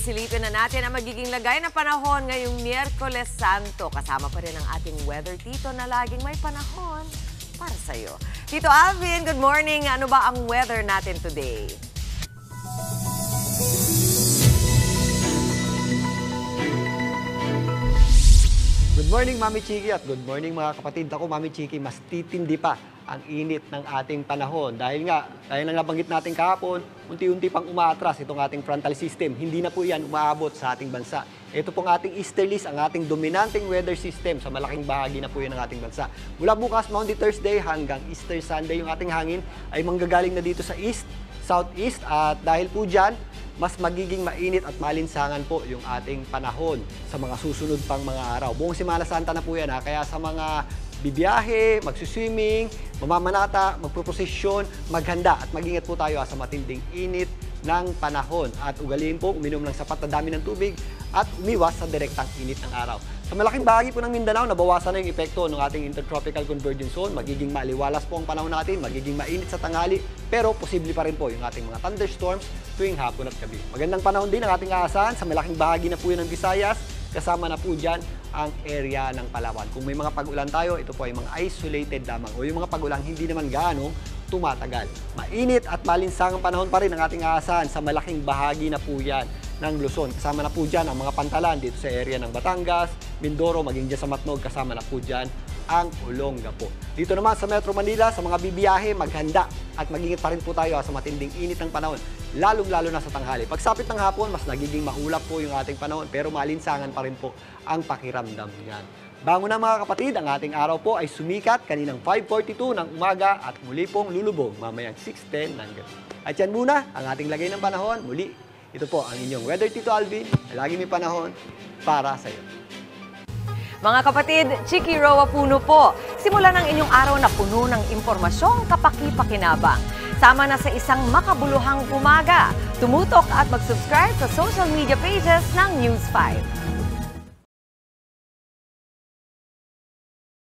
Silipin na natin ang magiging lagay ng panahon ngayong Miyerkules Santo. Kasama pa rin ang ating weather tito na laging may panahon para sa'yo. Tito Alvin, good morning. Ano ba ang weather natin today? Good morning, Mami Chiki, at good morning mga kapatid. Ako, Mami Chiki, mas titindi pa ang init ng ating panahon. Dahil nga nabanggit natin kahapon, unti-unti pang umaatras itong ating frontal system. Hindi na po yan umaabot sa ating bansa. Ito pong ating easterlies, ang ating dominanting weather system sa malaking bahagi na po yan ng ating bansa. Mula bukas, Maundy Thursday hanggang Easter Sunday, yung ating hangin ay manggagaling na dito sa east, southeast, at dahil po dyan, mas magiging mainit at malinsangan po yung ating panahon sa mga susunod pang mga araw. Buong Semana Santa na po yan, ha? Kaya sa mga bibiyahe, magsuswimming, mamamanata, magproposisyon, maghanda at mag-ingat po tayo sa matinding init ng panahon. At ugaliin po, uminom ng sapat na dami ng tubig at umiwas sa direktang init ng araw. Sa malaking bahagi po ng Mindanao, nabawasan na yung epekto ng ating intertropical convergence zone. Magiging maliwalas po ang panahon natin, magiging mainit sa tanghali, pero posible pa rin po yung ating mga thunderstorms tuwing hapon at gabi. Magandang panahon din ang ating aasahan sa malaking bahagi na po yun ng Visayas, kasama na po dyan ang area ng Palawan. Kung may mga pag-ulan tayo, ito po ay mga isolated lamang o yung mga pag-ulan hindi naman gaano tumatagal. Mainit at malinsangang panahon pa rin ang ating aasahan sa malaking bahagi na po yan ng Luzon. Kasama na po dyan ang mga pantalan dito sa area ng Batangas, Mindoro, maging dyan sa Matnog, kasama na po dyan ang Olongapo. Dito naman sa Metro Manila, sa mga bibiyahe, maghanda at mag-ingat pa rin po tayo sa matinding init ng panahon, lalong-lalo na sa tanghali. Pagsapit ng hapon, mas nagiging maulap po yung ating panahon, pero malinsangan pa rin po ang pakiramdam niyan. Bango na mga kapatid, ang ating araw po ay sumikat kaninang 5:42 ng umaga at muli pong lulubog mamayang 6:10 ng gabi. At yan muna ang ating lagay ng panahon. Muli, ito po ang inyong Weather Tito Alvin, na lagi may panahon para sa iyo. Mga kapatid, Chiki Roa Puno po. Simulan ang inyong araw na puno ng impormasyong kapaki-pakinabang. Sama na sa isang makabuluhang umaga. Tumutok at mag-subscribe sa social media pages ng News 5.